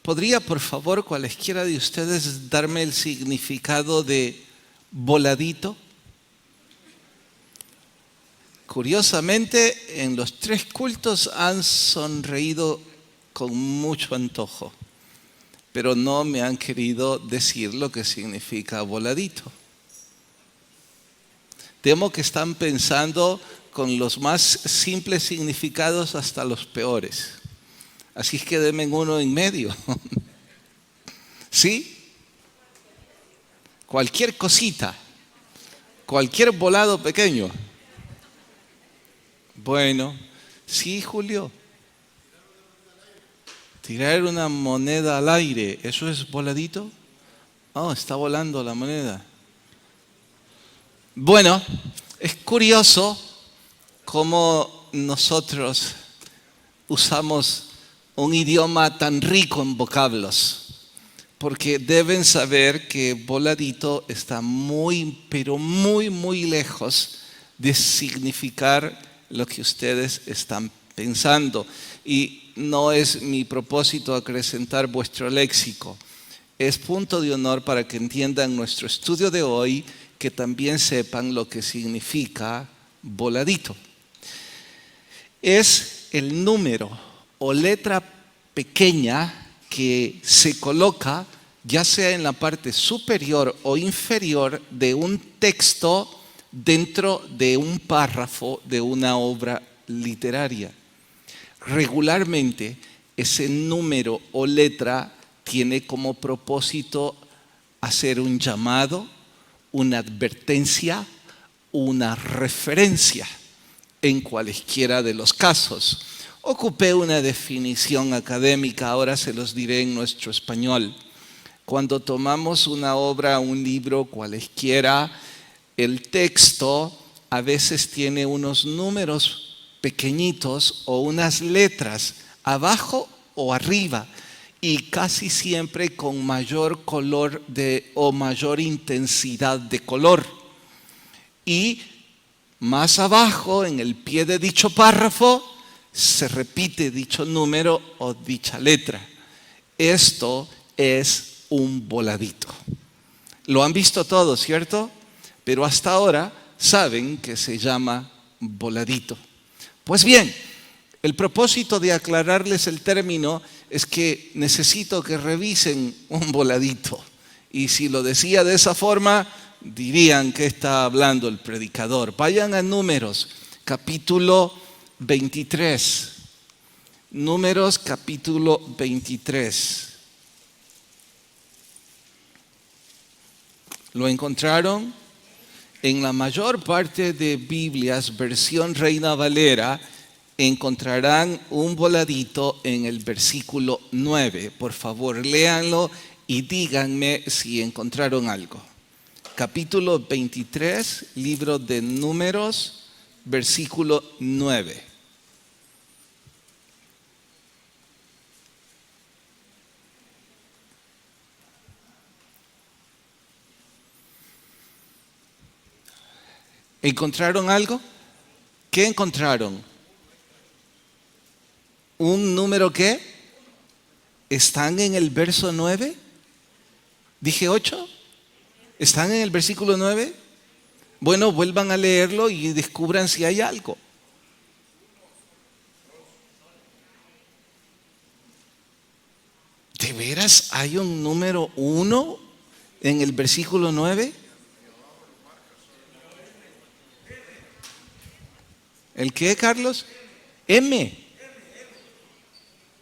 ¿Podría, por favor, cualesquiera de ustedes darme el significado de voladito? Curiosamente, en los 3 cultos han sonreído con mucho antojo, pero no me han querido decir lo que significa voladito. Temo que están pensando con los más simples significados hasta los peores. Así es que denme uno en medio. ¿Sí? Cualquier cosita, cualquier volado pequeño. Bueno, sí, Julio. Tirar una moneda al aire, ¿eso es voladito? Oh, está volando la moneda. Bueno, es curioso cómo nosotros usamos un idioma tan rico en vocablos, porque deben saber que voladito está muy, pero muy, muy lejos de significar lo que ustedes están pensando. Y no es mi propósito acrecentar vuestro léxico. Es punto de honor para que entiendan nuestro estudio de hoy, que también sepan lo que significa voladito. Es el número o letra pequeña que se coloca ya sea en la parte superior o inferior de un texto dentro de un párrafo de una obra literaria. Regularmente ese número o letra tiene como propósito hacer un llamado, una advertencia, una referencia en cualesquiera de los casos. Ocupé una definición académica, ahora se los diré en nuestro español. Cuando tomamos una obra, un libro, cualesquiera, el texto a veces tiene unos números pequeñitos o unas letras abajo o arriba, y casi siempre con mayor color o mayor intensidad de color. Y más abajo, en el pie de dicho párrafo, se repite dicho número o dicha letra. Esto es un voladito. Lo han visto todos, ¿cierto? Pero hasta ahora saben que se llama voladito. Pues bien, el propósito de aclararles el término es que necesito que revisen un voladito. Y si lo decía de esa forma, dirían que está hablando el predicador. Vayan a Números, capítulo 23. Números, capítulo 23. ¿Lo encontraron? En la mayor parte de Biblias, versión Reina Valera, encontrarán un voladito en el versículo 9. Por favor, léanlo y díganme si encontraron algo. Capítulo 23, libro de Números, versículo 9. ¿Encontraron algo? ¿Qué encontraron? ¿Un número qué? ¿Están en el verso 9? ¿Dije 8? ¿Están en el versículo 9? Bueno, vuelvan a leerlo y descubran si hay algo. ¿De veras hay un número 1 en el versículo 9? ¿El qué, Carlos? M.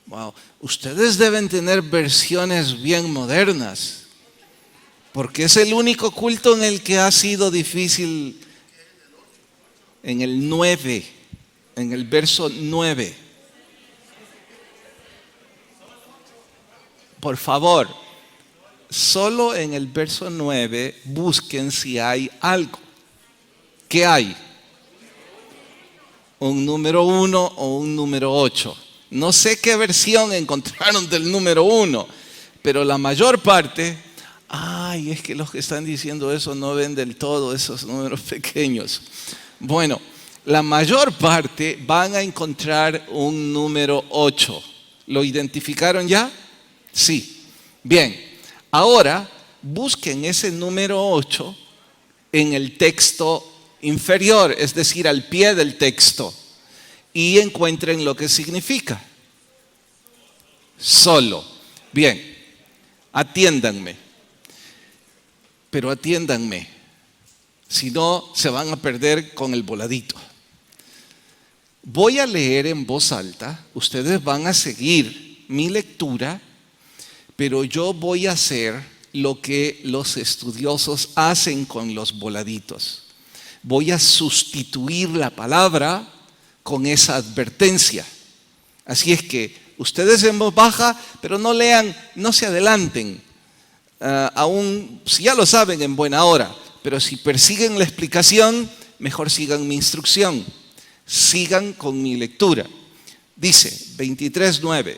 Wow, ustedes deben tener versiones bien modernas, porque es el único culto en el que ha sido difícil. En el 9, en el verso 9. Por favor, solo en el verso 9 busquen si hay algo. ¿Qué hay? Un número 1 o un número 8. No sé qué versión encontraron del número 1, pero la mayor parte, es que los que están diciendo eso no ven del todo esos números pequeños. Bueno, la mayor parte van a encontrar un número 8. ¿Lo identificaron ya? Sí. Bien, ahora busquen ese número 8 en el texto inferior, es decir, al pie del texto, y encuentren lo que significa. Solo. Bien, atiéndanme, pero atiéndanme, si no se van a perder con el voladito. Voy a leer en voz alta, ustedes van a seguir mi lectura, pero yo voy a hacer lo que los estudiosos hacen con los voladitos. Voy a sustituir la palabra con esa advertencia. Así es que ustedes en voz baja, pero no lean, no se adelanten. Aún, si ya lo saben, en buena hora, pero si persiguen la explicación, mejor sigan mi instrucción. Sigan con mi lectura. Dice 23:9.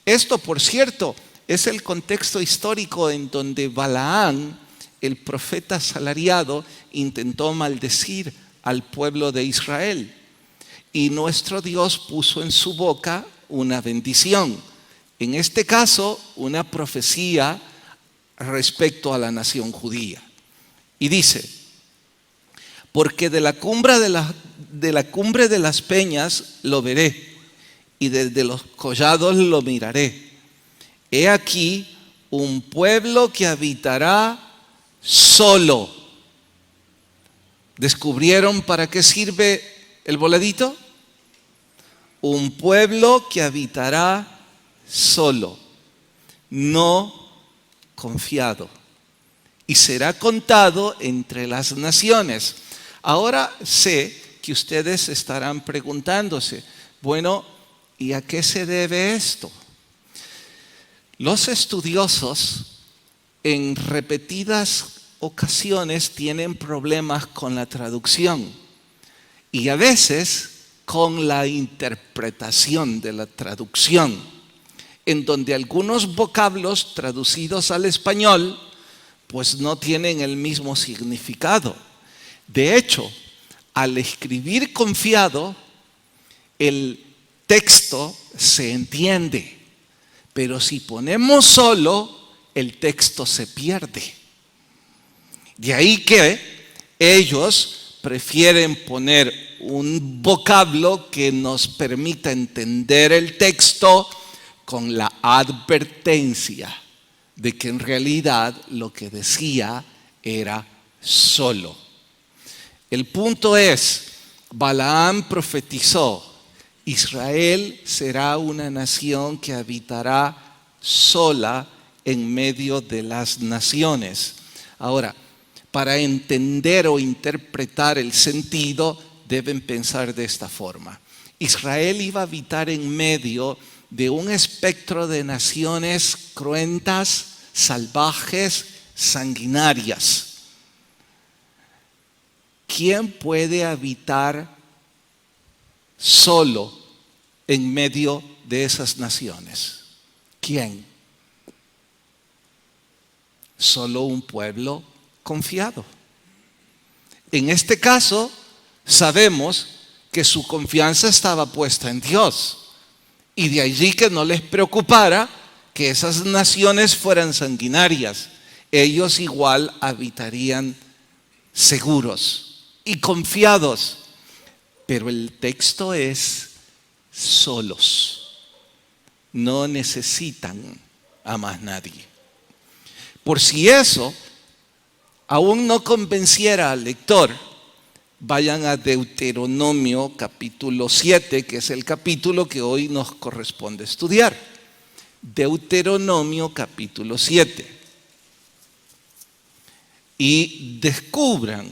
Esto, por cierto, es el contexto histórico en donde Balaam, el profeta asalariado, intentó maldecir al pueblo de Israel. Y nuestro Dios puso en su boca una bendición. En este caso, una profecía respecto a la nación judía. Y dice: porque de la cumbre de las peñas lo veré, y desde los collados lo miraré. He aquí un pueblo que habitará solo. ¿Descubrieron para qué sirve el voladito? Un pueblo que habitará solo, no confiado, y será contado entre las naciones. Ahora sé que ustedes estarán preguntándose, bueno, ¿y a qué se debe esto? Los estudiosos en repetidas ocasiones tienen problemas con la traducción y a veces con la interpretación de la traducción, en donde algunos vocablos traducidos al español pues no tienen el mismo significado. De hecho, al escribir confiado, el texto se entiende, pero si ponemos solo, el texto se pierde. De ahí que ellos prefieren poner un vocablo que nos permita entender el texto con la advertencia de que en realidad lo que decía era solo. El punto es, Balaam profetizó: Israel será una nación que habitará sola en medio de las naciones. Ahora, para entender o interpretar el sentido, deben pensar de esta forma. Israel iba a habitar en medio de un espectro de naciones cruentas, salvajes, sanguinarias. ¿Quién puede habitar solo en medio de esas naciones? ¿Quién? Solo un pueblo confiado. En este caso, sabemos que su confianza estaba puesta en Dios, y de allí que no les preocupara que esas naciones fueran sanguinarias. Ellos igual habitarían seguros y confiados. Pero el texto es solos. No necesitan a más nadie. Por si eso aún no convenciera al lector, vayan a Deuteronomio capítulo 7, que es el capítulo que hoy nos corresponde estudiar. Deuteronomio capítulo 7. Y descubran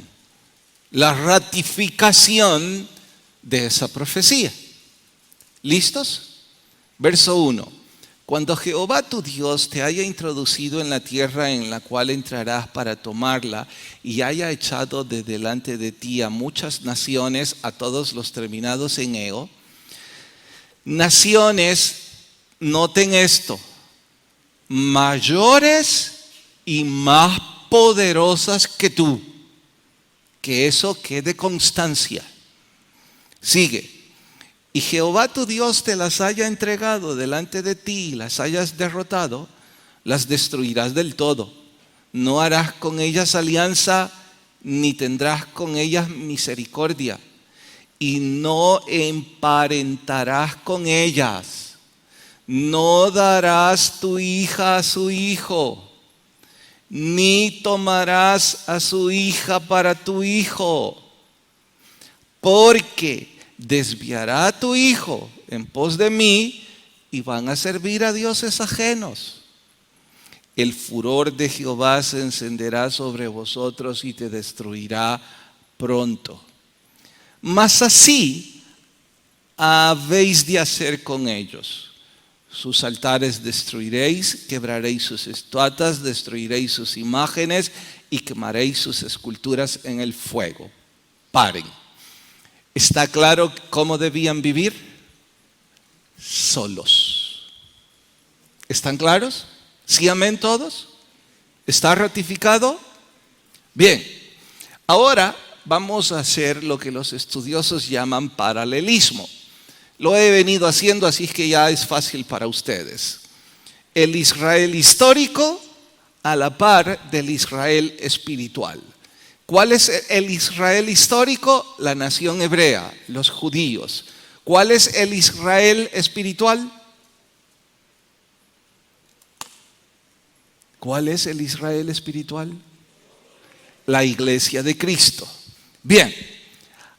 la ratificación de esa profecía. ¿Listos? Verso 1. Cuando Jehová tu Dios te haya introducido en la tierra en la cual entrarás para tomarla y haya echado de delante de ti a muchas naciones, a todos los terminados en eo, naciones, noten esto, mayores y más poderosas que tú, que eso quede constancia. Sigue. Y Jehová tu Dios te las haya entregado delante de ti y las hayas derrotado, las destruirás del todo. No harás con ellas alianza, ni tendrás con ellas misericordia, y no emparentarás con ellas. No darás tu hija a su hijo, ni tomarás a su hija para tu hijo, porque desviará a tu hijo en pos de mí y van a servir a dioses ajenos. El furor de Jehová se encenderá sobre vosotros y te destruirá pronto. Mas así habéis de hacer con ellos. Sus altares destruiréis, quebraréis sus estatuas, destruiréis sus imágenes y quemaréis sus esculturas en el fuego. Paren. ¿Está claro cómo debían vivir? Solos. ¿Están claros? ¿Sí, amén todos? ¿Está ratificado? Bien, ahora vamos a hacer lo que los estudiosos llaman paralelismo. Lo he venido haciendo, así que ya es fácil para ustedes. El Israel histórico a la par del Israel espiritual. ¿Cuál es el Israel histórico? La nación hebrea, los judíos. ¿Cuál es el Israel espiritual? ¿Cuál es el Israel espiritual? La iglesia de Cristo. Bien,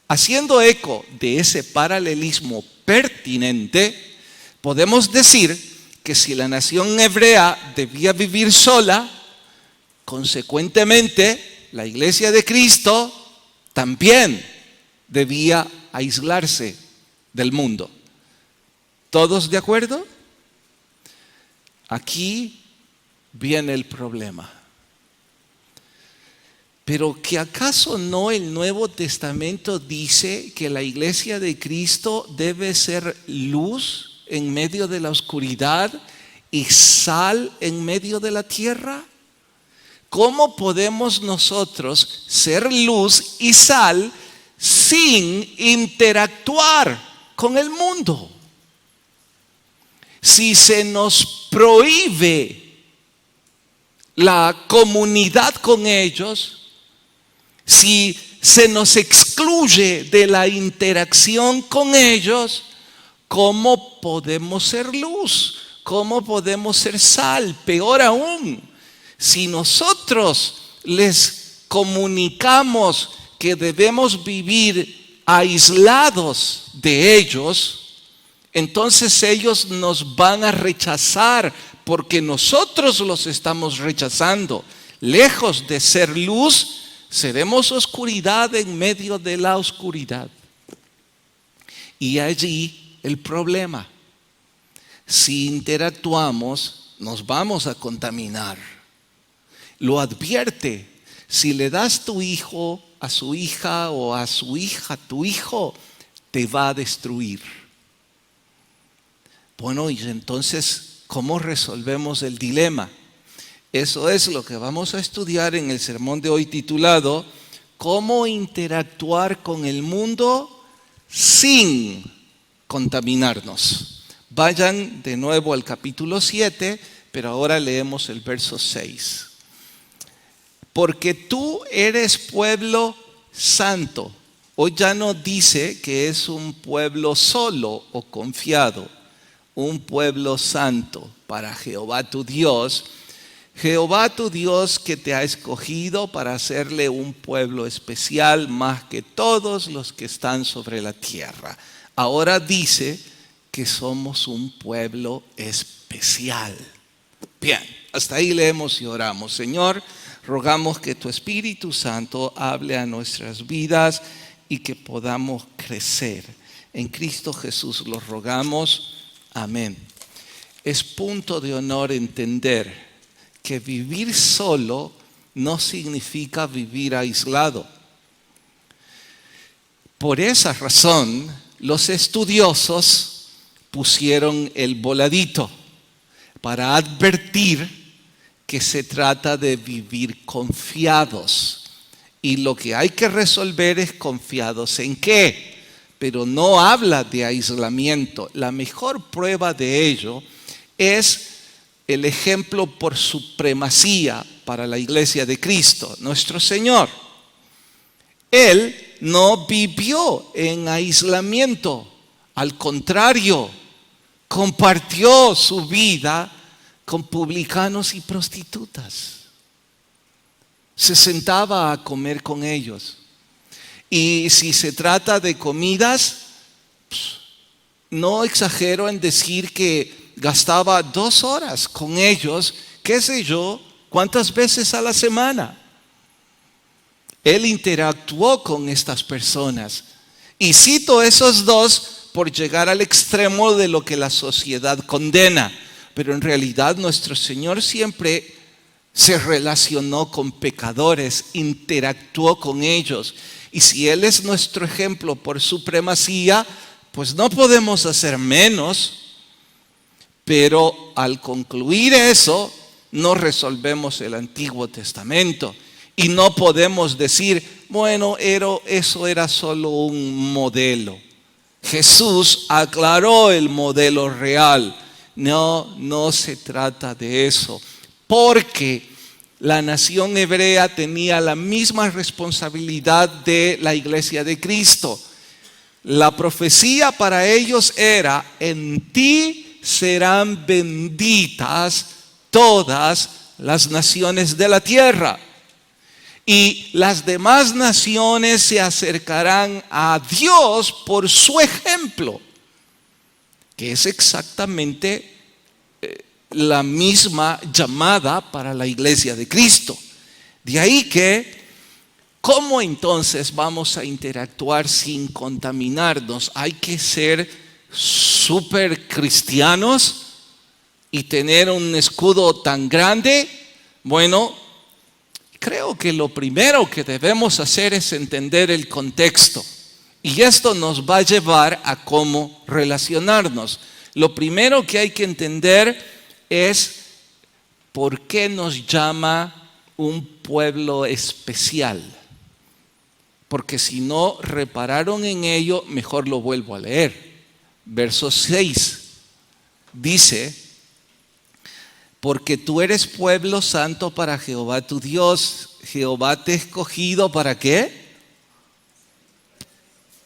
haciendo eco de ese paralelismo pertinente, podemos decir que si la nación hebrea debía vivir sola, consecuentemente la iglesia de Cristo también debía aislarse del mundo. ¿Todos de acuerdo? Aquí viene el problema. Pero ¿que acaso no el Nuevo Testamento dice que la iglesia de Cristo debe ser luz en medio de la oscuridad y sal en medio de la tierra? ¿Cómo podemos nosotros ser luz y sal sin interactuar con el mundo? Si se nos prohíbe la comunidad con ellos, si se nos excluye de la interacción con ellos, ¿cómo podemos ser luz? ¿Cómo podemos ser sal? Peor aún, si nosotros les comunicamos que debemos vivir aislados de ellos, entonces ellos nos van a rechazar porque nosotros los estamos rechazando. Lejos de ser luz, seremos oscuridad en medio de la oscuridad. Y allí el problema. Si interactuamos, nos vamos a contaminar. Lo advierte. Si le das tu hijo a su hija o a su hija a tu hijo, te va a destruir. Bueno, y entonces, ¿cómo resolvemos el dilema? Eso es lo que vamos a estudiar en el sermón de hoy titulado ¿Cómo interactuar con el mundo sin contaminarnos? Vayan de nuevo al capítulo 7, pero ahora leemos el verso 6. Porque tú eres pueblo santo. Hoy ya no dice que es un pueblo solo o confiado, un pueblo santo para Jehová tu Dios. Jehová tu Dios que te ha escogido para hacerle un pueblo especial más que todos los que están sobre la tierra. Ahora dice que somos un pueblo especial. Bien, hasta ahí leemos y oramos. Señor, rogamos que tu Espíritu Santo hable a nuestras vidas y que podamos crecer. En Cristo Jesús lo rogamos. Amén. Es punto de honor entender que vivir solo no significa vivir aislado. Por esa razón, los estudiosos pusieron el voladito para advertir que se trata de vivir confiados. Y lo que hay que resolver es confiados en qué, pero no habla de aislamiento. La mejor prueba de ello es el ejemplo por supremacía para la iglesia de Cristo, nuestro Señor. Él no vivió en aislamiento, al contrario, compartió su vida con publicanos y prostitutas. Se sentaba a comer con ellos. Y si se trata de comidas, no exagero en decir que gastaba 2 horas con ellos, qué sé yo, cuántas veces a la semana. Él interactuó con estas personas. Y cito esos 2 por llegar al extremo de lo que la sociedad condena. Pero en realidad nuestro Señor siempre se relacionó con pecadores, interactuó con ellos. Y si Él es nuestro ejemplo por supremacía, pues no podemos hacer menos. Pero al concluir eso, no resolvemos el Antiguo Testamento. Y no podemos decir, bueno, eso era solo un modelo. Jesús aclaró el modelo real. No se trata de eso. Porque la nación hebrea tenía la misma responsabilidad de la iglesia de Cristo. La profecía para ellos era: en ti serán benditas todas las naciones de la tierra. Y las demás naciones se acercarán a Dios por su ejemplo, que es exactamente la misma llamada para la iglesia de Cristo. De ahí que, ¿cómo entonces vamos a interactuar sin contaminarnos? Hay que ser súper cristianos y tener un escudo tan grande. Bueno, creo que lo primero que debemos hacer es entender el contexto. Y esto nos va a llevar a cómo relacionarnos. Lo primero que hay que entender es por qué nos llama un pueblo especial. Porque si no repararon en ello, mejor lo vuelvo a leer. Verso 6 dice: porque tú eres pueblo santo para Jehová tu Dios. Jehová te ha escogido, ¿para qué?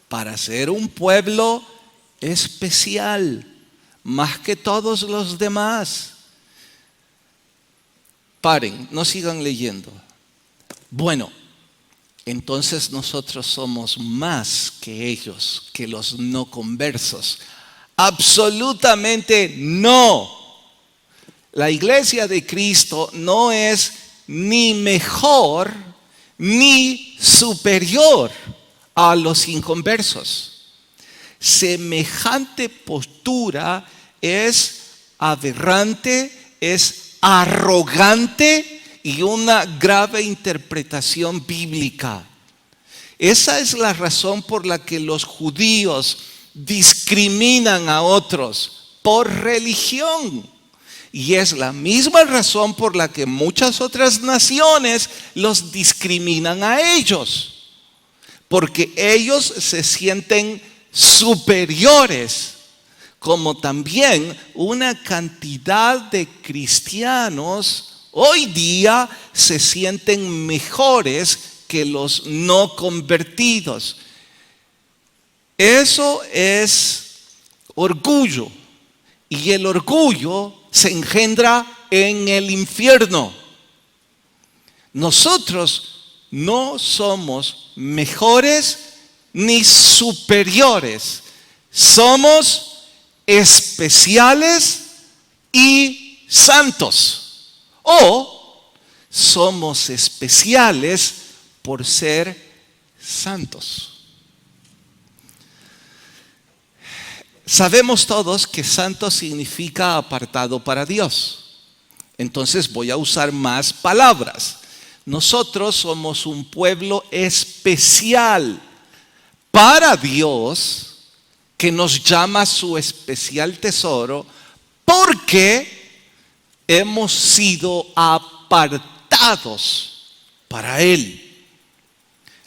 Para ser un pueblo especial, más que todos los demás. Paren, no sigan leyendo. Bueno, entonces nosotros somos más que ellos, que los no conversos. Absolutamente no. La iglesia de Cristo no es ni mejor ni superior a los inconversos. Semejante postura es aberrante, es arrogante y una grave interpretación bíblica. Esa es la razón por la que los judíos discriminan a otros por religión. Y es la misma razón por la que muchas otras naciones los discriminan a ellos. Porque ellos se sienten superiores. Como también una cantidad de cristianos hoy día se sienten mejores que los no convertidos. Eso es orgullo. Y el orgullo se engendra en el infierno. Nosotros no somos mejores ni superiores. Somos especiales y santos. O somos especiales por ser santos. Sabemos todos que santo significa apartado para Dios. Entonces voy a usar más palabras. Nosotros somos un pueblo especial para Dios, que nos llama su especial tesoro, porque hemos sido apartados para Él.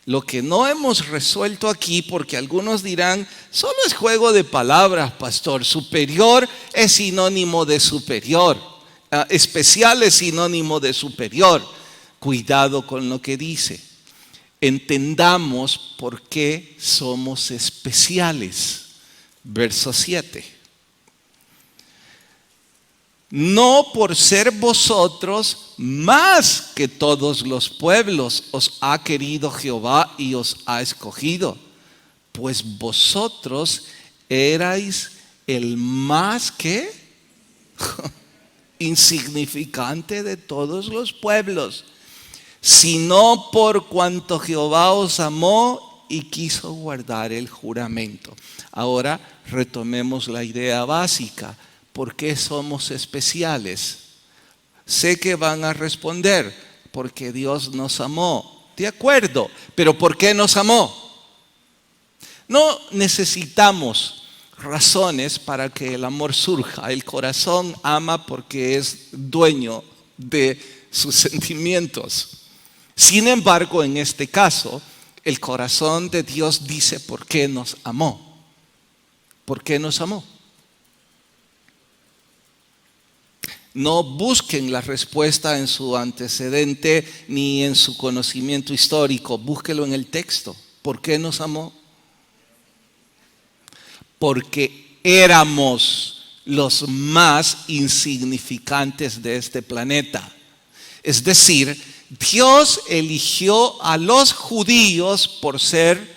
Lo que no hemos resuelto aquí, porque algunos dirán, solo es juego de palabras, pastor. Superior es sinónimo de superior. especial es sinónimo de superior. Cuidado con lo que dice. Entendamos por qué somos especiales. Verso 7. No por ser vosotros más que todos los pueblos os ha querido Jehová y os ha escogido, pues vosotros erais el más que insignificante de todos los pueblos, sino por cuanto Jehová os amó y quiso guardar el juramento. Ahora retomemos la idea básica. ¿Por qué somos especiales? Sé que van a responder, porque Dios nos amó. De acuerdo, pero ¿por qué nos amó? No necesitamos razones para que el amor surja. El corazón ama porque es dueño de sus sentimientos. Sin embargo, en este caso, el corazón de Dios dice por qué nos amó. ¿Por qué nos amó? No busquen la respuesta en su antecedente ni en su conocimiento histórico. Búsquelo en el texto. ¿Por qué nos amó? Porque éramos los más insignificantes de este planeta. Es decir, Dios eligió a los judíos por ser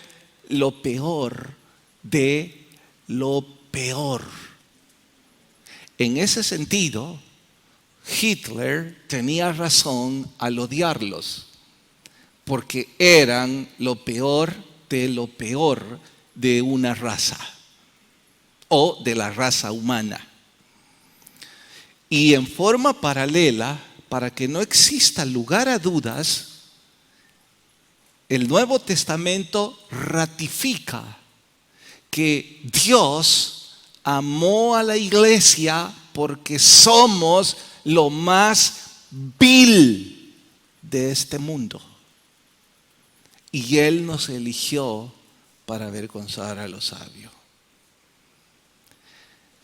lo peor de lo peor. En ese sentido, Hitler tenía razón al odiarlos, porque eran lo peor de una raza o de la raza humana. Y en forma paralela, para que no exista lugar a dudas, el Nuevo Testamento ratifica que Dios amó a la iglesia porque somos lo más vil de este mundo. Y Él nos eligió para avergonzar a los sabios.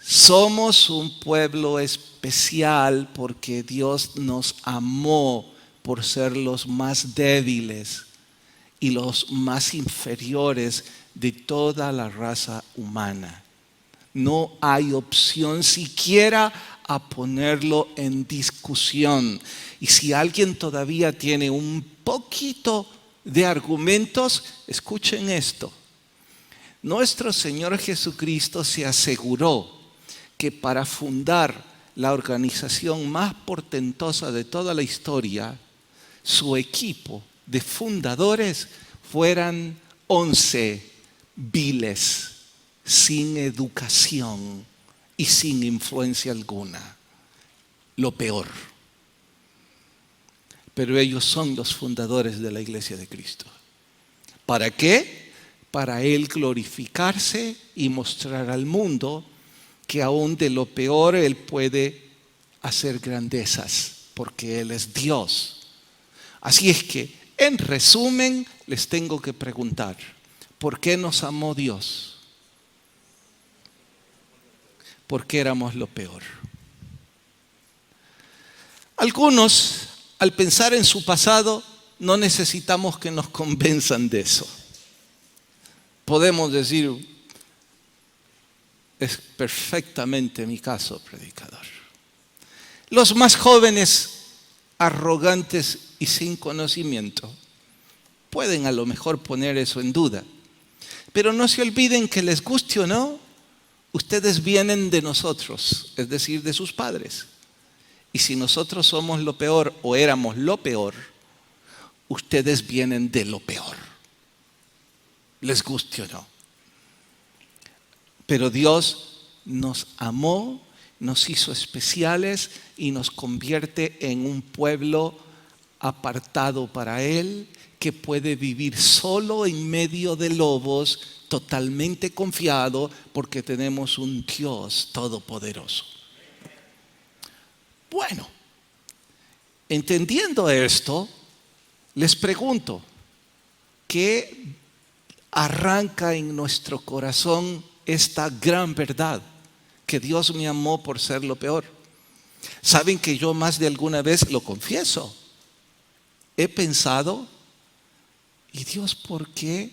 Somos un pueblo especial porque Dios nos amó por ser los más débiles y los más inferiores de toda la raza humana. No hay opción siquiera a ponerlo en discusión. Y si alguien todavía tiene un poquito de argumentos, escuchen esto. Nuestro Señor Jesucristo se aseguró que para fundar la organización más portentosa de toda la historia, su equipo de fundadores fueran 11 viles, sin educación y sin influencia alguna. Lo peor. Pero ellos son los fundadores de la Iglesia de Cristo. ¿Para qué? Para Él glorificarse y mostrar al mundo que aún de lo peor Él puede hacer grandezas, porque Él es Dios. Así es que, en resumen, les tengo que preguntar, ¿por qué nos amó Dios? Porque éramos lo peor. Algunos, al pensar en su pasado, no necesitamos que nos convenzan de eso. Podemos decir, es perfectamente mi caso, predicador. Los más jóvenes, arrogantes y sin conocimiento, pueden a lo mejor poner eso en duda. Pero no se olviden que les guste o no, ustedes vienen de nosotros, es decir, de sus padres. Y si nosotros somos lo peor o éramos lo peor, ustedes vienen de lo peor. Les guste o no. Pero Dios nos amó, nos hizo especiales y nos convierte en un pueblo apartado para Él, que puede vivir solo en medio de lobos, totalmente confiado, porque tenemos un Dios todopoderoso. Bueno, entendiendo esto, les pregunto, ¿qué arranca en nuestro corazón esta gran verdad? Que Dios me amó por ser lo peor. Saben que yo más de alguna vez, lo confieso, he pensado, ¿y Dios por qué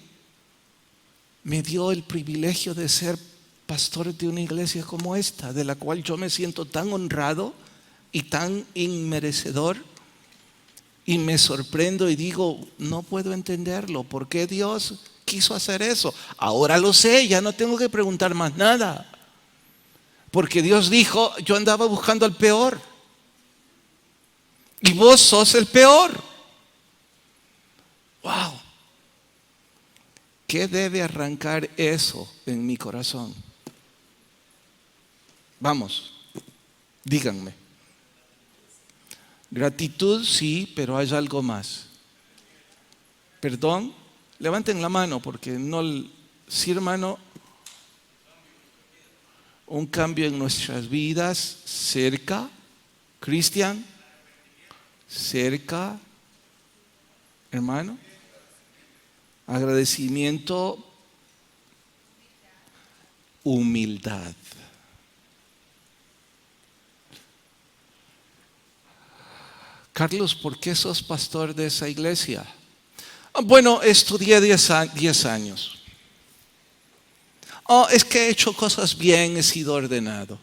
me dio el privilegio de ser pastor de una iglesia como esta, de la cual yo me siento tan honrado y tan inmerecedor? Y me sorprendo y digo, no puedo entenderlo. ¿Por qué Dios quiso hacer eso? Ahora lo sé, ya no tengo que preguntar más nada. Porque Dios dijo, yo andaba buscando al peor. Y vos sos el peor. ¡Wow! ¿Qué debe arrancar eso en mi corazón? Vamos, díganme. Gratitud, sí, pero hay algo más. Perdón, levanten la mano porque no... Sí, hermano, un cambio en nuestras vidas cerca. Cristian, cerca, hermano. Agradecimiento, humildad. Carlos, ¿por qué sos pastor de esa iglesia? Bueno, estudié 10 años. Es que he hecho cosas bien, he sido ordenado.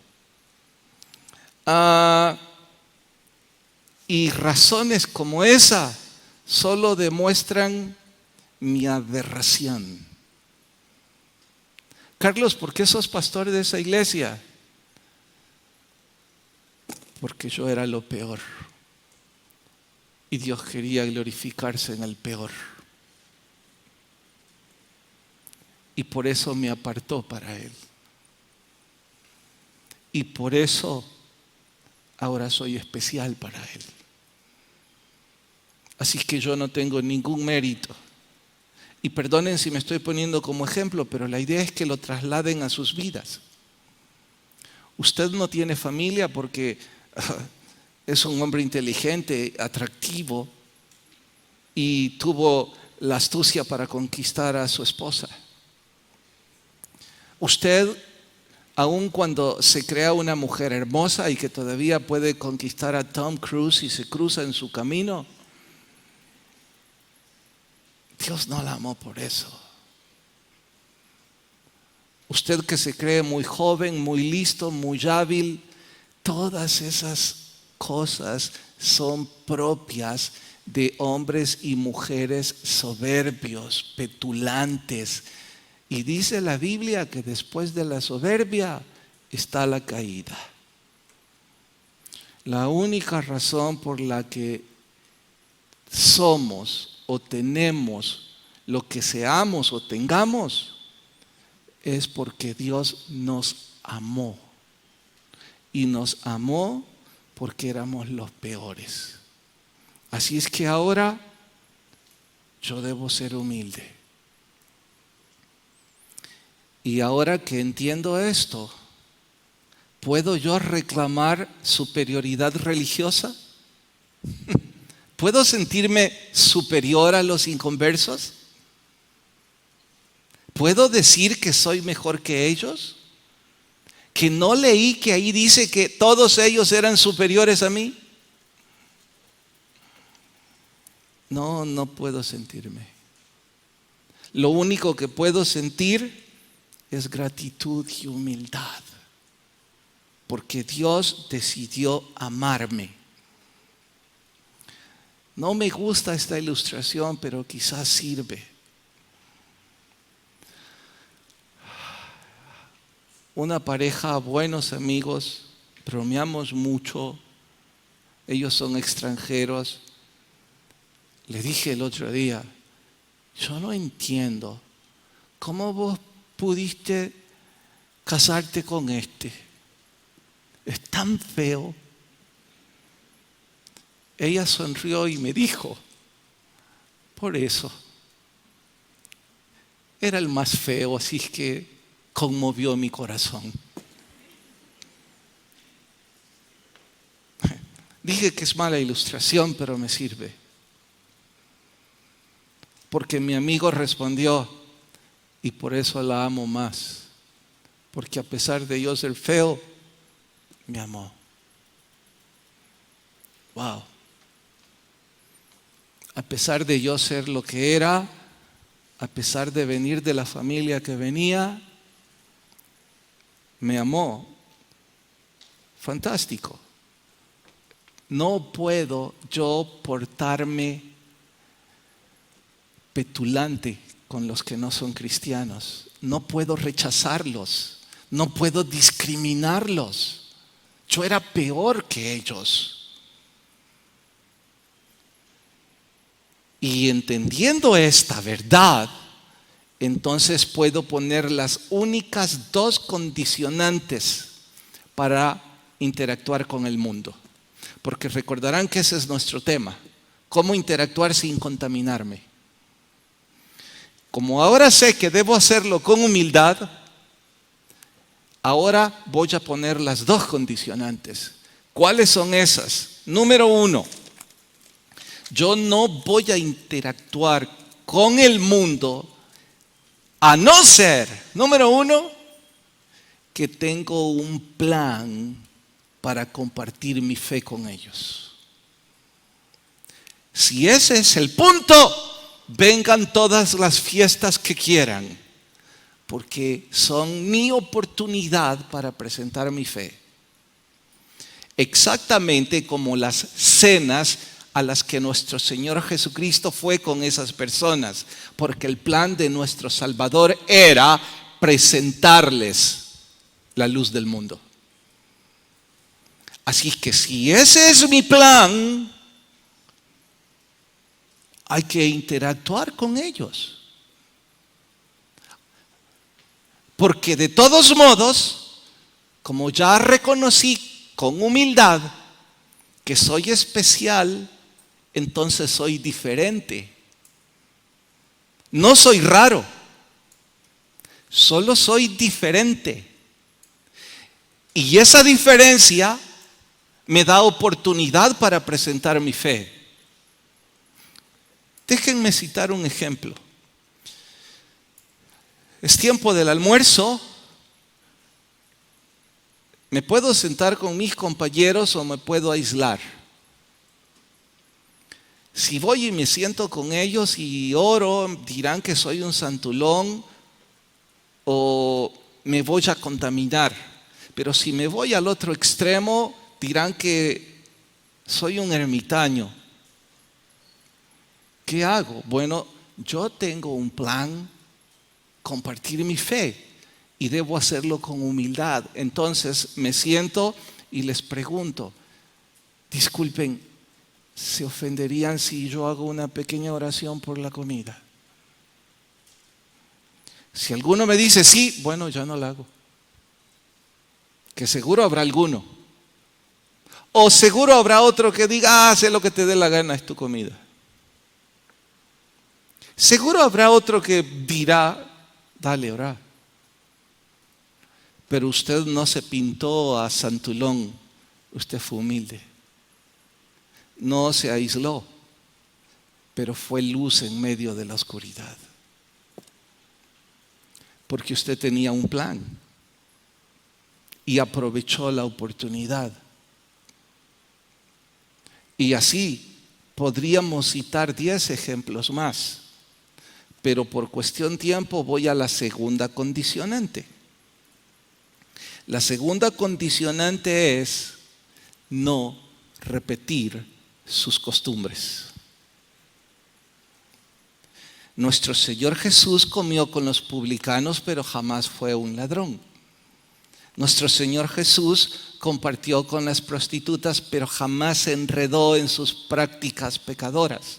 Y razones como esa solo demuestran mi aberración. Carlos, ¿por qué sos pastor de esa iglesia? Porque yo era lo peor. Y Dios quería glorificarse en el peor. Y por eso me apartó para Él. Y por eso ahora soy especial para Él. Así que yo no tengo ningún mérito. Y perdonen si me estoy poniendo como ejemplo, pero la idea es que lo trasladen a sus vidas. Usted no tiene familia porque es un hombre inteligente, atractivo y tuvo la astucia para conquistar a su esposa. Usted, aun cuando se crea una mujer hermosa y que todavía puede conquistar a Tom Cruise y se cruza en su camino, Dios no la amó por eso. Usted que se cree muy joven, muy listo, muy hábil, todas esas cosas son propias de hombres y mujeres soberbios, petulantes. Y dice la Biblia que después de la soberbia está la caída. La única razón por la que somos o tenemos lo que seamos o tengamos es porque Dios nos amó. Y nos amó porque éramos los peores. Así es que ahora yo debo ser humilde. Y ahora que entiendo esto, ¿puedo yo reclamar superioridad religiosa? ¿Puedo sentirme superior a los inconversos? ¿Puedo decir que soy mejor que ellos? ¿Que no leí que ahí dice que todos ellos eran superiores a mí? No, no puedo sentirme. Lo único que puedo sentir es gratitud y humildad, porque Dios decidió amarme. No me gusta esta ilustración, pero quizás sirve. Una pareja, buenos amigos, bromeamos mucho, ellos son extranjeros. Le dije el otro día, yo no entiendo cómo vos pudiste casarte con este. Es tan feo. Ella sonrió y me dijo, por eso. Era el más feo, así que conmovió mi corazón. Dije que es mala ilustración, pero me sirve. Porque mi amigo respondió, y por eso la amo más. Porque a pesar de yo ser feo, me amó. Wow. A pesar de yo ser lo que era, a pesar de venir de la familia que venía, me amó. Fantástico. No puedo yo portarme petulante con los que no son cristianos. No puedo rechazarlos. No puedo discriminarlos. Yo era peor que ellos. Y entendiendo esta verdad, entonces puedo poner las únicas dos condicionantes para interactuar con el mundo. Porque recordarán que ese es nuestro tema. ¿Cómo interactuar sin contaminarme? Como ahora sé que debo hacerlo con humildad, ahora voy a poner las dos condicionantes. ¿Cuáles son esas? Número 1. Yo no voy a interactuar con el mundo a no ser, número 1, que tengo un plan para compartir mi fe con ellos. Si ese es el punto, vengan todas las fiestas que quieran, porque son mi oportunidad para presentar mi fe. Exactamente como las cenas a las que nuestro Señor Jesucristo fue con esas personas, porque el plan de nuestro Salvador era presentarles la luz del mundo. Así que si ese es mi plan, hay que interactuar con ellos. Porque de todos modos, como ya reconocí con humildad que soy especial, entonces soy diferente. No soy raro, solo soy diferente. Y esa diferencia me da oportunidad para presentar mi fe. Déjenme citar un ejemplo. Es tiempo del almuerzo. Me puedo sentar con mis compañeros o me puedo aislar. Si voy y me siento con ellos y oro, dirán que soy un santulón o me voy a contaminar. Pero si me voy al otro extremo, dirán que soy un ermitaño. ¿Qué hago? Bueno, yo tengo un plan, compartir mi fe, y debo hacerlo con humildad. Entonces me siento y les pregunto, disculpen, ¿se ofenderían si yo hago una pequeña oración por la comida? Si alguno me dice sí, bueno, yo no la hago. Que seguro habrá alguno. O seguro habrá otro que diga, haz lo que te dé la gana, es tu comida. Seguro habrá otro que dirá, dale, ora. Pero usted no se pintó a santulón, usted fue humilde. No se aisló, pero fue luz en medio de la oscuridad. Porque usted tenía un plan y aprovechó la oportunidad. Y así podríamos citar 10 ejemplos más, pero por cuestión de tiempo voy a la segunda condicionante. La segunda condicionante es no repetir sus costumbres. Nuestro Señor Jesús comió con los publicanos, pero jamás fue un ladrón. Nuestro Señor Jesús compartió con las prostitutas, pero jamás se enredó en sus prácticas pecadoras.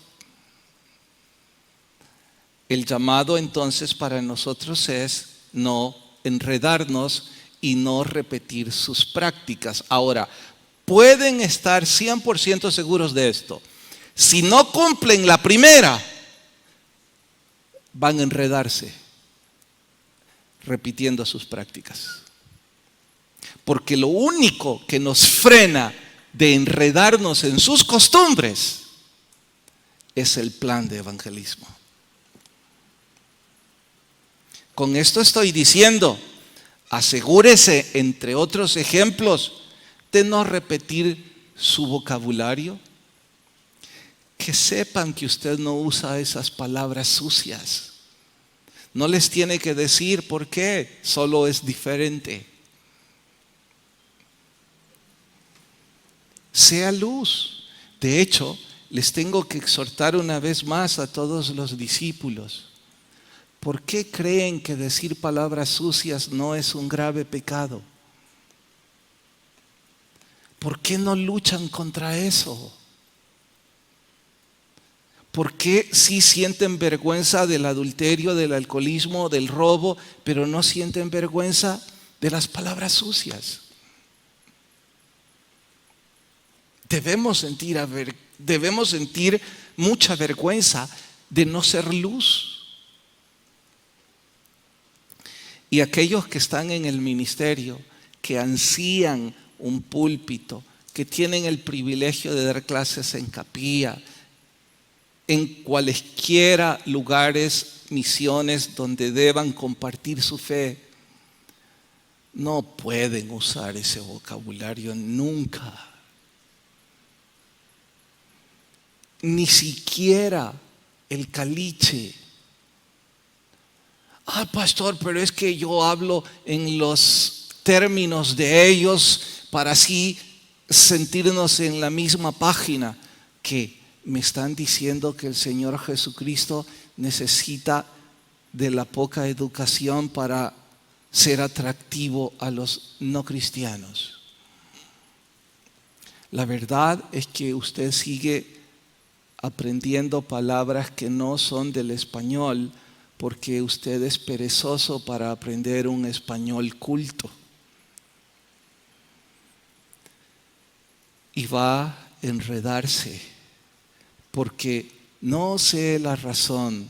El llamado entonces para nosotros es no enredarnos y no repetir sus prácticas. Ahora, pueden estar 100% seguros de esto. Si no cumplen la primera, van a enredarse repitiendo sus prácticas. Porque lo único que nos frena de enredarnos en sus costumbres es el plan de evangelismo. Con esto estoy diciendo, asegúrese, entre otros ejemplos, de no repetir su vocabulario, que sepan que usted no usa esas palabras sucias. No les tiene que decir por qué, solo es diferente. Sea luz. De hecho, les tengo que exhortar una vez más a todos los discípulos. ¿Por qué creen que decir palabras sucias no es un grave pecado? ¿Por qué no luchan contra eso? ¿Por qué sí sienten vergüenza del adulterio, del alcoholismo, del robo, pero no sienten vergüenza de las palabras sucias? Debemos sentir mucha vergüenza de no ser luz. Y aquellos que están en el ministerio, que ansían un púlpito, que tienen el privilegio de dar clases en capilla, en cualesquiera lugares, misiones donde deban compartir su fe, no pueden usar ese vocabulario nunca. Ni siquiera el caliche. Pastor, pero es que yo hablo en los términos de ellos para así sentirnos en la misma página. Que me están diciendo que el Señor Jesucristo necesita de la poca educación para ser atractivo a los no cristianos. La verdad es que usted sigue aprendiendo palabras que no son del español porque usted es perezoso para aprender un español culto. Y va a enredarse porque no sé la razón,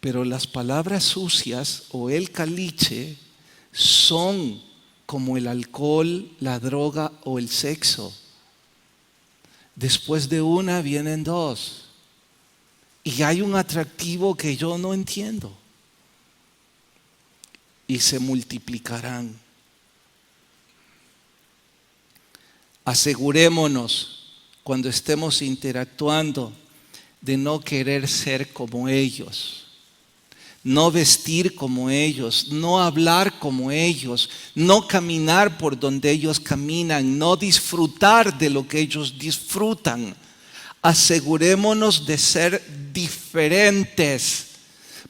pero las palabras sucias o el caliche son como el alcohol, la droga o el sexo. Después de una vienen dos. Y hay un atractivo que yo no entiendo. Y se multiplicarán. Asegurémonos cuando estemos interactuando de no querer ser como ellos, no vestir como ellos, no hablar como ellos, no caminar por donde ellos caminan, no disfrutar de lo que ellos disfrutan. Asegurémonos de ser diferentes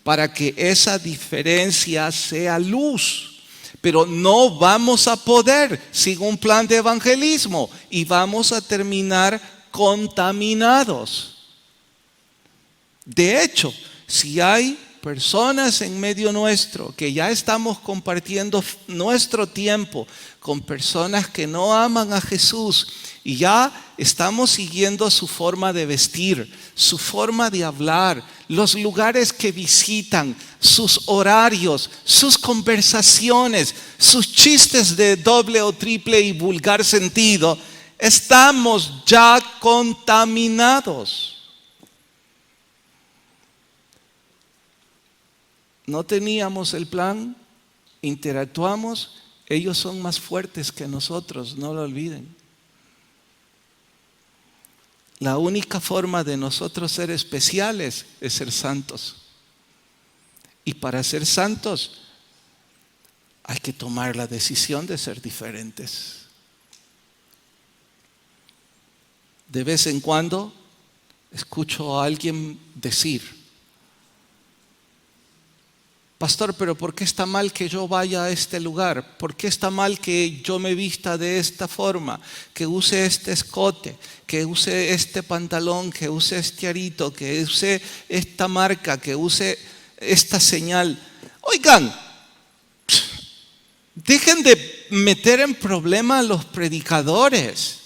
para que esa diferencia sea luz. Pero no vamos a poder sin un plan de evangelismo y vamos a terminar contaminados. De hecho, si hay personas en medio nuestro que ya estamos compartiendo nuestro tiempo con personas que no aman a Jesús y ya estamos siguiendo su forma de vestir, su forma de hablar, los lugares que visitan, sus horarios, sus conversaciones, sus chistes de doble o triple y vulgar sentido, estamos ya contaminados. No teníamos el plan, interactuamos, ellos son más fuertes que nosotros, no lo olviden. La única forma de nosotros ser especiales es ser santos. Y para ser santos hay que tomar la decisión de ser diferentes. De vez en cuando escucho a alguien decir: Pastor, pero ¿por qué está mal que yo vaya a este lugar? ¿Por qué está mal que yo me vista de esta forma? Que use este escote, que use este pantalón, que use este arito, que use esta marca, que use esta señal. Oigan, dejen de meter en problemas a los predicadores.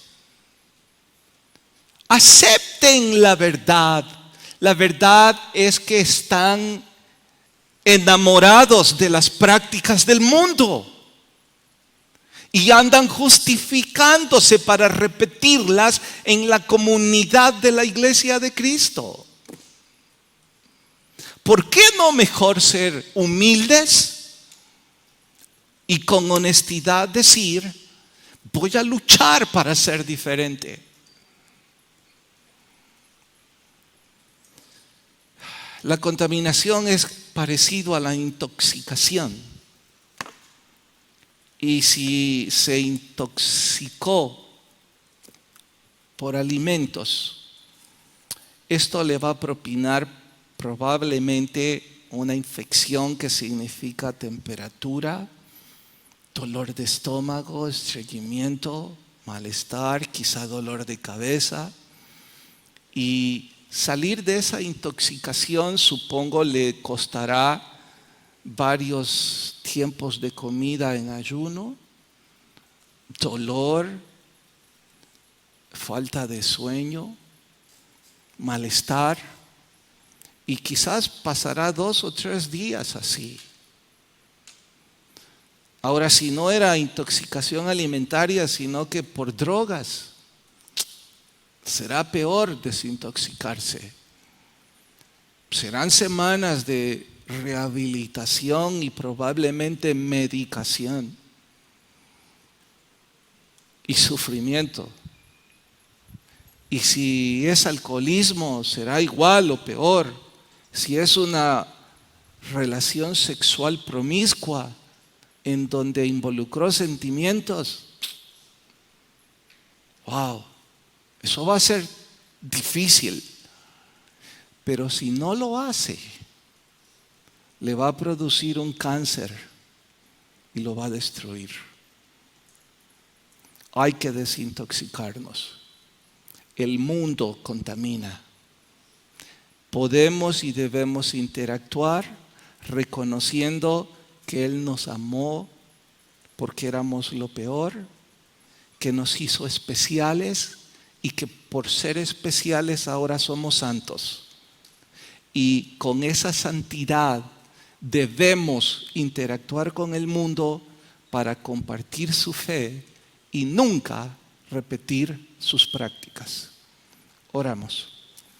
Acepten la verdad. La verdad es que están enamorados de las prácticas del mundo y andan justificándose para repetirlas en la comunidad de la iglesia de Cristo. ¿Por qué no mejor ser humildes y con honestidad decir: voy a luchar para ser diferente? La contaminación es parecido a la intoxicación. Y si se intoxicó por alimentos, esto le va a propinar probablemente una infección que significa temperatura, dolor de estómago, estreñimiento, malestar, quizá dolor de cabeza. Y salir de esa intoxicación, supongo, le costará varios tiempos de comida en ayuno, dolor, falta de sueño, malestar, y quizás pasará 2 o 3 días así. Ahora, si no era intoxicación alimentaria, sino que por drogas, será peor desintoxicarse. Serán semanas de rehabilitación y probablemente medicación y sufrimiento. Y si es alcoholismo, será igual o peor. Si es una relación sexual promiscua en donde involucró sentimientos, wow, eso va a ser difícil. Pero si no lo hace, le va a producir un cáncer y lo va a destruir. Hay que desintoxicarnos. El mundo contamina. Podemos y debemos interactuar reconociendo que Él nos amó porque éramos lo peor, que nos hizo especiales y que por ser especiales ahora somos santos. Y con esa santidad debemos interactuar con el mundo para compartir su fe y nunca repetir sus prácticas. Oramos.